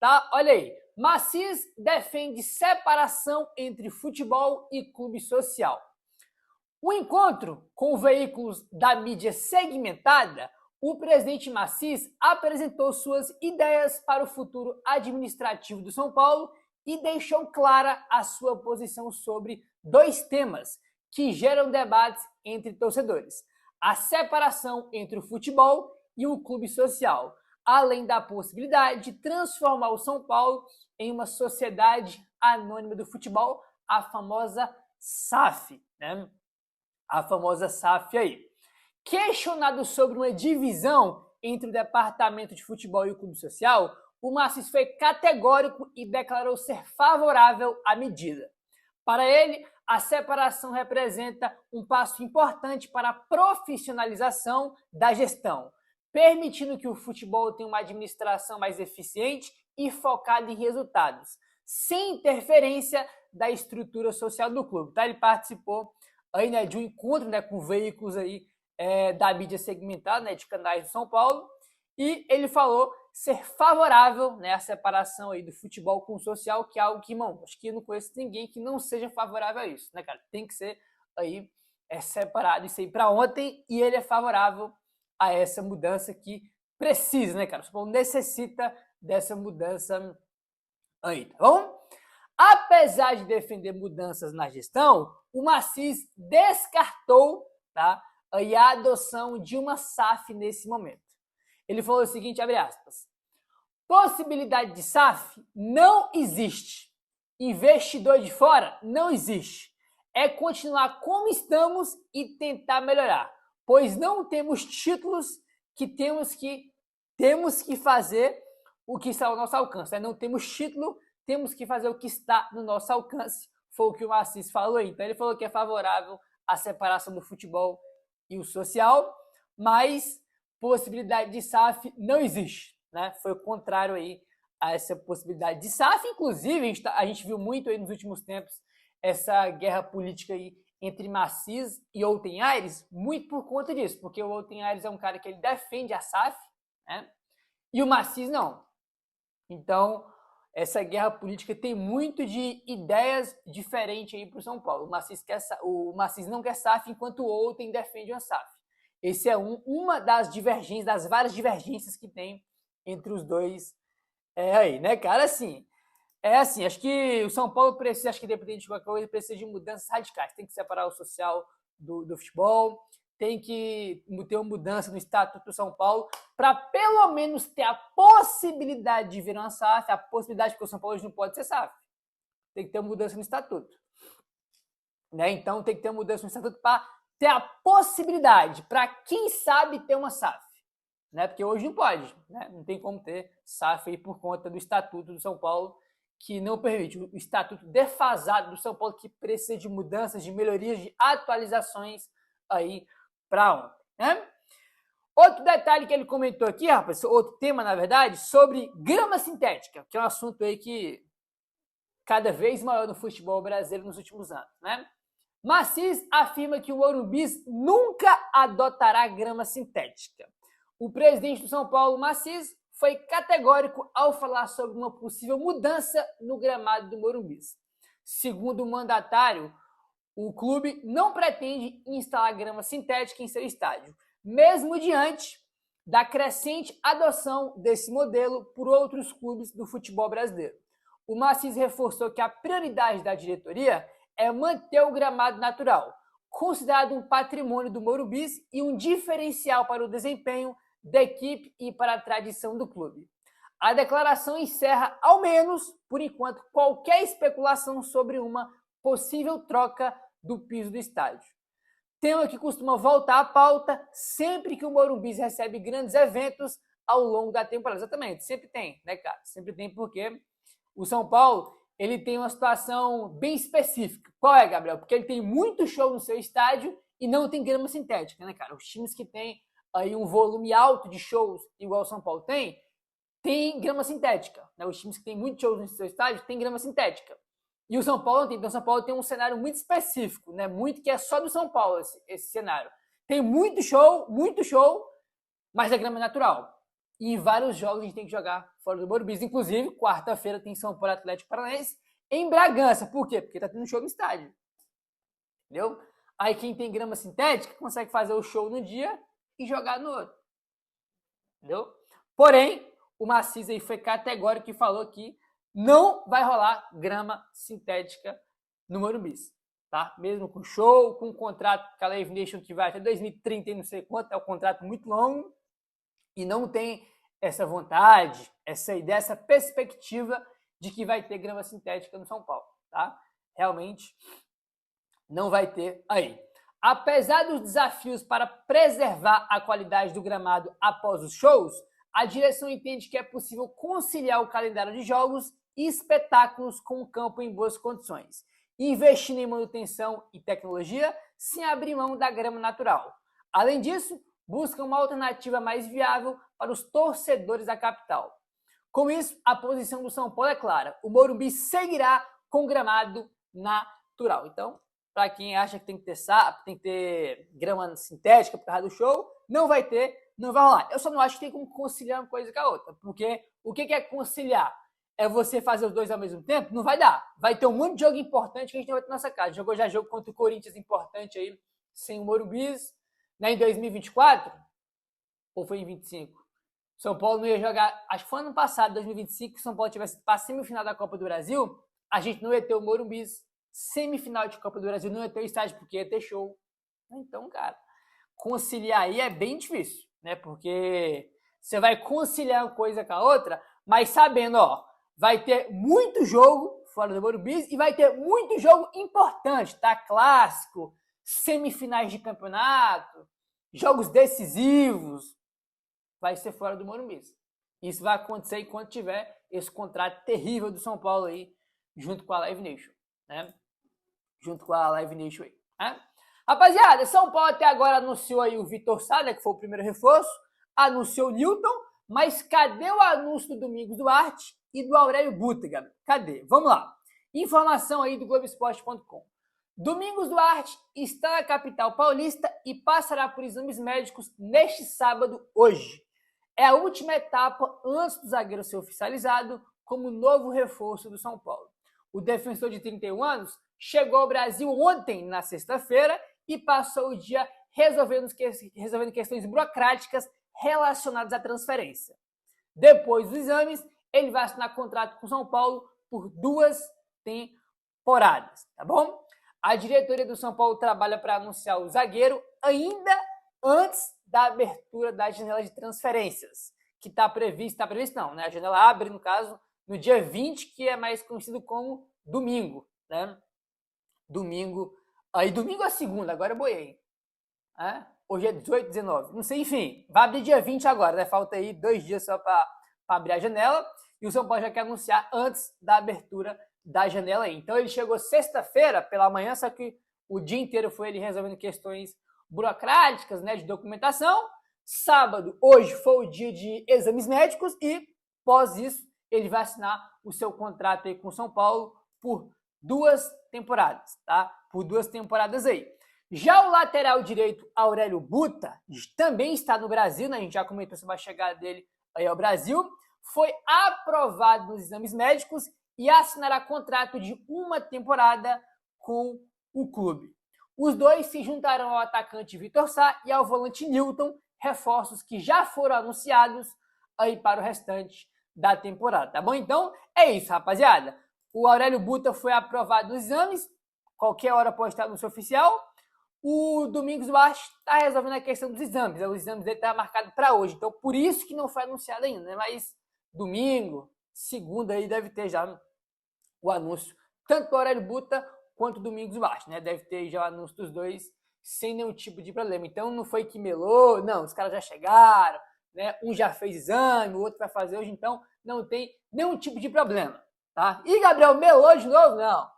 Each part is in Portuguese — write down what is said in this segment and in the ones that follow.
tá? Olha aí. Maciz defende separação entre futebol e clube social. O encontro com veículos da mídia segmentada, o presidente Maciz apresentou suas ideias para o futuro administrativo do São Paulo e deixou clara a sua posição sobre dois temas que geram debates entre torcedores: a separação entre o futebol e o clube social, além da possibilidade de transformar o São Paulo em uma sociedade anônima do futebol, a famosa SAF, né? A famosa SAF aí. Questionado sobre uma divisão entre o departamento de futebol e o clube social, o Maciz foi categórico e declarou ser favorável à medida. Para ele, a separação representa um passo importante para a profissionalização da gestão, permitindo que o futebol tenha uma administração mais eficiente e focada em resultados, sem interferência da estrutura social do clube. Tá? Ele participou aí, né, de um encontro, né, com veículos aí, da mídia segmentada, né, de canais de São Paulo, e ele falou ser favorável, né, à separação aí do futebol com o social, que é algo que, irmão, acho que eu não conheço ninguém que não seja favorável a isso, né, cara? Tem que ser aí separado isso aí para ontem, e ele é favorável a essa mudança que precisa, né, cara? O São Paulo necessita dessa mudança aí, tá bom? Apesar de defender mudanças na gestão, o Maciz descartou, tá, a adoção de uma SAF nesse momento. Ele falou o seguinte, abre aspas: possibilidade de SAF não existe. Investidor de fora não existe. É continuar como estamos e tentar melhorar, pois não temos títulos que temos que fazer o que está ao nosso alcance. Não temos título, temos que fazer o que está no nosso alcance. Foi o que o Maciz falou. Então ele falou que é favorável à separação do futebol e o social, mas possibilidade de SAF não existe, né? Foi o contrário aí a essa possibilidade de SAF. Inclusive, a gente viu muito aí nos últimos tempos essa guerra política aí entre Maciz e Outton Aires, muito por conta disso, porque o Outton Aires é um cara que ele defende a SAF, né? E o Maciz não. Então, essa guerra política tem muito de ideias diferentes aí para o São Paulo. O Maciz não quer SAF, enquanto o Outton defende uma SAF. Esse é uma das divergências, das várias divergências que tem entre os dois aí, né, cara? Assim, acho que o São Paulo precisa, acho que independente de qualquer coisa, precisa de mudanças radicais. Tem que separar o social do futebol, tem que ter uma mudança no Estatuto do São Paulo para pelo menos ter a possibilidade de virar uma SAF, a possibilidade, porque o São Paulo hoje não pode ser SAF. Tem que ter uma mudança no Estatuto. Né? Então tem que ter uma mudança no Estatuto para ter a possibilidade, para quem sabe ter uma SAF. Né? Porque hoje não pode, né? Não tem como ter SAF aí por conta do Estatuto do São Paulo, que não permite. O Estatuto defasado do São Paulo, que precisa de mudanças, de melhorias, de atualizações aí para ontem, né? Outro detalhe que ele comentou aqui, rapaz, outro tema, na verdade, sobre grama sintética, que é um assunto aí que cada vez maior no futebol brasileiro nos últimos anos, né? Maciz afirma que o Morumbi nunca adotará grama sintética. O presidente do São Paulo, Maciz, foi categórico ao falar sobre uma possível mudança no gramado do Morumbi. Segundo o mandatário, o clube não pretende instalar grama sintética em seu estádio, mesmo diante da crescente adoção desse modelo por outros clubes do futebol brasileiro. O Maciz reforçou que a prioridade da diretoria é manter o gramado natural, considerado um patrimônio do Morumbi e um diferencial para o desempenho da equipe e para a tradição do clube. A declaração encerra, ao menos por enquanto, qualquer especulação sobre uma possível troca do piso do estádio. Tema que costuma voltar à pauta sempre que o Morumbi recebe grandes eventos ao longo da temporada. Exatamente, sempre tem, né, cara? Sempre tem, porque o São Paulo ele tem uma situação bem específica. Qual é, Gabriel? Porque ele tem muito show no seu estádio e não tem grama sintética, né, cara? Os times que têm aí um volume alto de shows, igual o São Paulo tem grama sintética. Né? Os times que têm muito shows no seu estádio têm grama sintética. E o São Paulo não tem. Então, o São Paulo tem um cenário muito específico, né? Muito que é só do São Paulo esse cenário. Tem muito show, mas a grama é natural. e vários jogos a gente tem que jogar fora do Morumbi. Inclusive, quarta-feira tem São Paulo Atlético Paranaense em Bragança. Por quê? Porque tá tendo show no estádio. Entendeu? Aí quem tem grama sintética consegue fazer o show no dia e jogar no outro. Entendeu? Porém, o Maciz aí foi categórico e falou que não vai rolar grama sintética no Morumbi, tá? Mesmo com show, com um contrato com a Live Nation que vai até 2030 e não sei quanto, é um contrato muito longo e não tem essa vontade, essa ideia, essa perspectiva de que vai ter grama sintética no São Paulo, tá? Realmente não vai ter aí. Apesar dos desafios para preservar a qualidade do gramado após os shows, a direção entende que é possível conciliar o calendário de jogos e espetáculos com o campo em boas condições, investindo em manutenção e tecnologia sem abrir mão da grama natural. Além disso, busca uma alternativa mais viável para os torcedores da capital. Com isso, a posição do São Paulo é clara: o Morumbi seguirá com gramado natural. Então, para quem acha que tem que ter grama sintética por causa do show, não vai ter, não vai rolar. Eu só não acho que tem como conciliar uma coisa com a outra, porque o que é conciliar? É você fazer os dois ao mesmo tempo? Não vai dar. Vai ter um monte de jogo importante que a gente não vai ter na nossa casa. Jogou já jogo contra o Corinthians importante aí, sem o Morumbi, né, em 2024? Ou foi em 25? São Paulo não ia jogar, acho que foi ano passado, 2025, se São Paulo tivesse para a semifinal da Copa do Brasil, a gente não ia ter o Morumbi, semifinal de Copa do Brasil, não ia ter o estádio, porque ia ter show. Então, cara, conciliar aí é bem difícil, né? Porque você vai conciliar uma coisa com a outra, mas sabendo, ó, vai ter muito jogo fora do Morumbi e vai ter muito jogo importante, tá? Clássico, semifinais de campeonato, jogos decisivos, vai ser fora do Morumbi. Isso vai acontecer enquanto tiver esse contrato terrível do São Paulo aí, junto com a Live Nation, né? Junto com a Live Nation aí, né? Rapaziada, São Paulo até agora anunciou aí o Vitor Sá, né, que foi o primeiro reforço, anunciou o Newton, mas cadê o anúncio do Domingos Duarte e do Aurélio Butega? Cadê? Vamos lá. Informação aí do Globoesporte.com. Domingos Duarte está na capital paulista e passará por exames médicos neste sábado, hoje. É a última etapa antes do zagueiro ser oficializado como novo reforço do São Paulo. O defensor de 31 anos chegou ao Brasil ontem, na sexta-feira, e passou o dia resolvendo questões burocráticas relacionadas à transferência. Depois dos exames, ele vai assinar contrato com o São Paulo por 2 temporadas, tá bom? A diretoria do São Paulo trabalha para anunciar o zagueiro ainda antes da abertura da janela de transferências, que está previsto não, né? A janela abre, no caso, no dia 20, que é mais conhecido como domingo, né? Domingo é segunda, agora eu boiei. Hoje é 18, 19, não sei, enfim, vai abrir dia 20 agora, né? Falta aí 2 dias só para abrir a janela, e o São Paulo já quer anunciar antes da abertura da janela aí. Então ele chegou sexta-feira pela manhã, só que o dia inteiro foi ele resolvendo questões burocráticas, né, de documentação. Sábado, hoje, foi o dia de exames médicos e, após isso, ele vai assinar o seu contrato aí com o São Paulo por 2 temporadas, tá? Por 2 temporadas aí. Já o lateral direito, Aurélio Buta, também está no Brasil, né? A gente já comentou sobre a chegada dele aí ao Brasil. Foi aprovado nos exames médicos e assinará contrato de 1 temporada com o clube. Os dois se juntarão ao atacante Vitor Sá e ao volante Newton, reforços que já foram anunciados aí para o restante da temporada, tá bom? Então, é isso, rapaziada. O Aurélio Buta foi aprovado nos exames, qualquer hora pode estar no seu oficial. O Domingos Duarte está resolvendo a questão dos exames, os exames dele estão marcados para hoje, então por isso que não foi anunciado ainda, né? Mas domingo, segunda aí deve ter já o anúncio, tanto do Aurélio Buta quanto do Domingos Duarte, né? Deve ter já o anúncio dos dois sem nenhum tipo de problema. Então não foi que melou, não, os caras já chegaram, né? Um já fez exame, o outro vai fazer hoje, então não tem nenhum tipo de problema, tá? E Gabriel, melou de novo?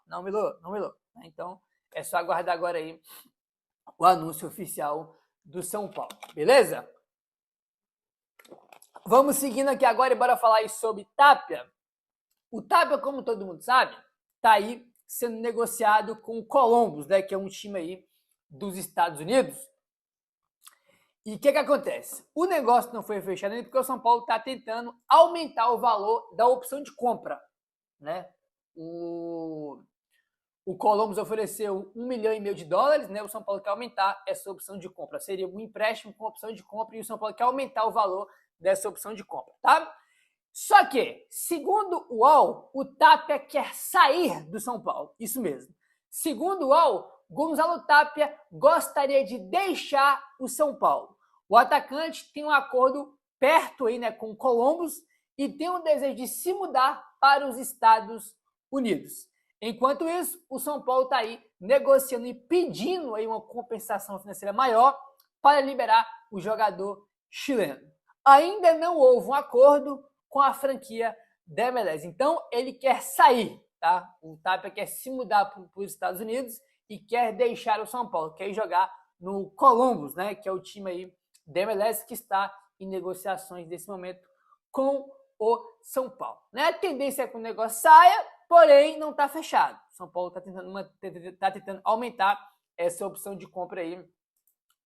Não melou. Então é só aguardar agora aí o anúncio oficial do São Paulo, beleza? Vamos seguindo aqui agora e bora falar aí sobre Tapia. O Tapia, como todo mundo sabe, tá aí sendo negociado com o Columbus, né, que é um time aí dos Estados Unidos. E o que acontece? O negócio não foi fechado ainda porque o São Paulo está tentando aumentar o valor da opção de compra, né? O Columbus ofereceu $1,5 milhão, né? O São Paulo quer aumentar essa opção de compra. Seria um empréstimo com opção de compra e o São Paulo quer aumentar o valor dessa opção de compra, tá? Só que, segundo o UOL, o Tapia quer sair do São Paulo. Isso mesmo. Segundo o UOL, Gonzalo Tapia gostaria de deixar o São Paulo. O atacante tem um acordo perto aí, né, com o Columbus e tem um desejo de se mudar para os Estados Unidos. Enquanto isso, o São Paulo está aí negociando e pedindo aí uma compensação financeira maior para liberar o jogador chileno. Ainda não houve um acordo com a franquia da MLS. Então, ele quer sair, tá? O Tapia quer se mudar para os Estados Unidos e quer deixar o São Paulo, quer ir jogar no Columbus, né? Que é o time aí da MLS que está em negociações nesse momento com o São Paulo. Né? A tendência é que o negócio saia, porém não está fechado. O São Paulo está tentando aumentar essa opção de compra aí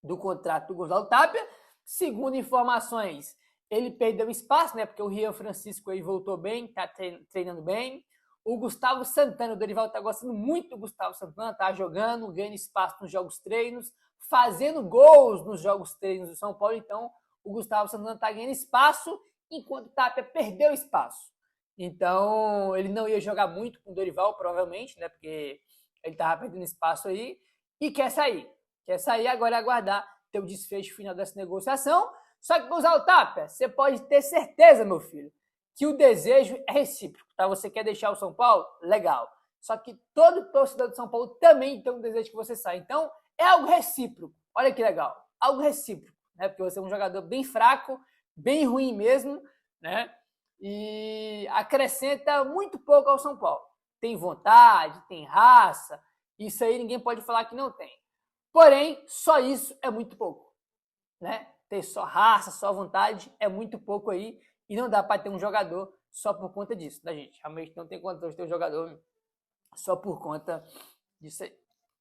do contrato do Gonzalo Tapia. Segundo informações, ele perdeu espaço, né? Porque o Rian Francisco aí voltou bem, está treinando bem. O Gustavo Santana, o Dorival está gostando muito do Gustavo Santana, está jogando, ganhando espaço nos jogos treinos, fazendo gols nos jogos treinos do São Paulo. Então, o Gustavo Santana está ganhando espaço, enquanto o Tapia perdeu espaço. Então, ele não ia jogar muito com o Dorival, provavelmente, né? Porque ele estava perdendo espaço aí e quer sair. Quer sair, agora é aguardar ter o desfecho final dessa negociação. Só que, Gonzalo Tapia, você pode ter certeza, meu filho, que o desejo é recíproco, tá? Você quer deixar o São Paulo? Legal. Só que todo torcedor do São Paulo também tem um desejo que você saia. Então, é algo recíproco. Olha que legal. Algo recíproco, né? Porque você é um jogador bem fraco, bem ruim mesmo, né? E acrescenta muito pouco ao São Paulo. Tem vontade, tem raça, isso aí ninguém pode falar que não tem. Porém, só isso é muito pouco, né? Ter só raça, só vontade é muito pouco aí e não dá para ter um jogador só por conta disso, né, gente? Realmente não tem condição de ter um jogador só por conta disso aí,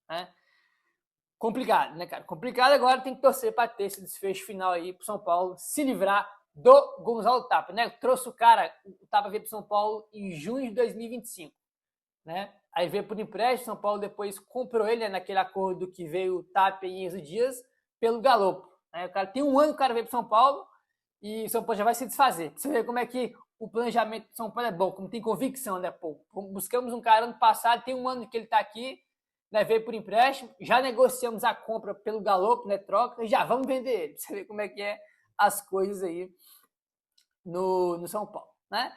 né? Complicado, né, cara? Complicado. Agora tem que torcer para ter esse desfecho final aí pro São Paulo se livrar do Gonzalo Tapia, né? Trouxe o Tapia veio pro São Paulo em junho de 2025, né? Aí veio por empréstimo, São Paulo depois comprou ele, né, naquele acordo que veio o Tapia e Enzo Dias pelo Galopo. Né? O cara tem um ano que o cara veio pro São Paulo e o São Paulo já vai se desfazer. Pra você ver como é que o planejamento do São Paulo é bom, como tem convicção, né? Pô, buscamos um cara ano passado, tem um ano que ele tá aqui, né, veio por empréstimo, já negociamos a compra pelo Galopo, né, troca, e já vamos vender ele. Pra você ver como é que é as coisas aí no São Paulo, né?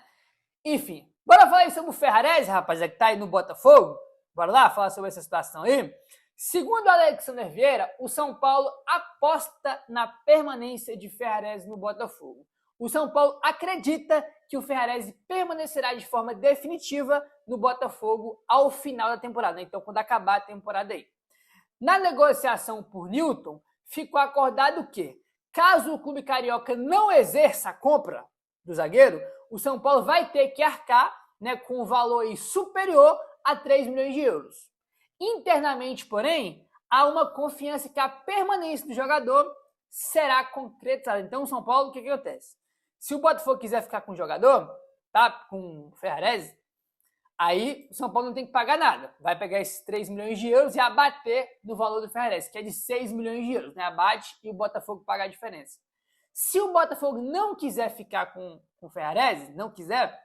Enfim, bora falar aí sobre o Ferrarese, rapaziada, que tá aí no Botafogo. Bora lá falar sobre essa situação aí? Segundo o Alexander Vieira, o São Paulo aposta na permanência de Ferrarese no Botafogo. O São Paulo acredita que o Ferrarese permanecerá de forma definitiva no Botafogo ao final da temporada, então quando acabar a temporada aí. Na negociação por Newton, ficou acordado que, caso o clube carioca não exerça a compra do zagueiro, o São Paulo vai ter que arcar, né, com um valor aí superior a 3 milhões de euros. Internamente, porém, há uma confiança que a permanência do jogador será concretizada. Então, o São Paulo, o que acontece? Se o Botafogo quiser ficar com o jogador, tá, com o Ferrarese, aí o São Paulo não tem que pagar nada. Vai pegar esses 3 milhões de euros e abater no valor do Ferrarese, que é de 6 milhões de euros, né? Abate e o Botafogo paga a diferença. Se o Botafogo não quiser ficar com o Ferrarese, não quiser,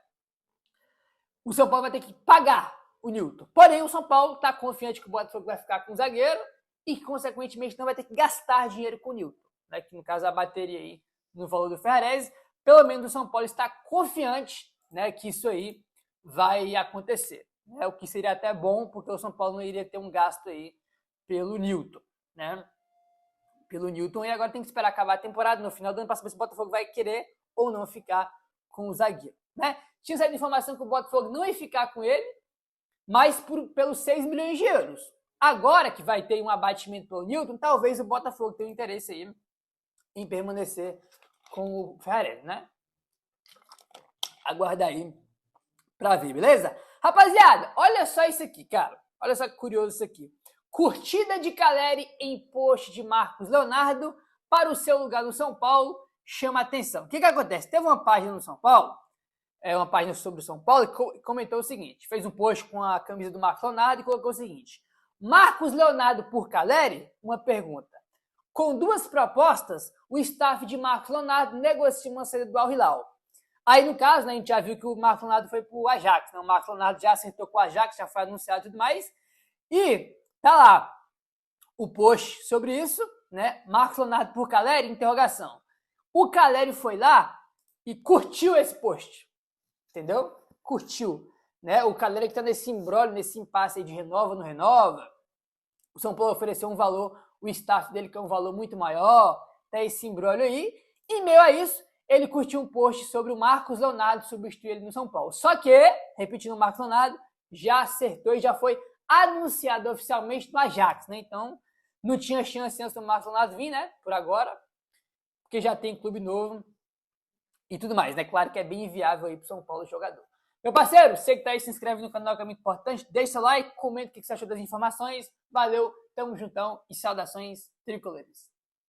o São Paulo vai ter que pagar o Newton. Porém, o São Paulo está confiante que o Botafogo vai ficar com o zagueiro e, consequentemente, não vai ter que gastar dinheiro com o Newton, né? Que, no caso, abateria aí no valor do Ferrarese. Pelo menos o São Paulo está confiante, né, que isso aí vai acontecer. Né? O que seria até bom, porque o São Paulo não iria ter um gasto aí pelo Newton, né? Pelo Newton, e agora tem que esperar acabar a temporada no final do ano para saber se o Botafogo vai querer ou não ficar com o zagueiro, né? Tinha saído informação que o Botafogo não ia ficar com ele, mas pelos 6 milhões de euros. Agora que vai ter um abatimento pelo Newton, talvez o Botafogo tenha interesse aí em permanecer com o Ferrarese, né? Aguardar aí pra ver, beleza? Rapaziada, olha só isso aqui, cara. Olha só que curioso isso aqui. Curtida de Caleri em post de Marcos Leonardo para o seu lugar no São Paulo chama a atenção. O que acontece? Teve uma página no São Paulo, uma página sobre o São Paulo, que comentou o seguinte, fez um post com a camisa do Marcos Leonardo e colocou o seguinte: Marcos Leonardo por Caleri? Uma pergunta. Com 2 propostas, o staff de Marcos Leonardo negocia uma saída do Al Hilal. Aí, no caso, né, a gente já viu que o Marcos Leonardo foi para o Ajax. Né? O Marcos Leonardo já acertou com o Ajax, já foi anunciado e tudo mais. E tá lá o post sobre isso, né? Marcos Leonardo por Caleri? Interrogação. O Caleri foi lá e curtiu esse post. Entendeu? Curtiu. Né? O Caleri que tá nesse imbróglio, nesse impasse aí de renova, não renova. O São Paulo ofereceu um valor, o staff dele que é um valor muito maior, tá esse imbróglio aí. E meio a isso, ele curtiu um post sobre o Marcos Leonardo substituir ele no São Paulo. Só que, repetindo, o Marcos Leonardo já acertou e já foi anunciado oficialmente no Ajax, né? Então, não tinha chance antes do Marcos Leonardo vir, né? Por agora, porque já tem clube novo e tudo mais, né? Claro que é bem inviável aí pro São Paulo jogador. Meu parceiro, você que tá aí, se inscreve no canal que é muito importante, deixa o like, comenta o que você achou das informações. Valeu, tamo juntão e saudações tricolores.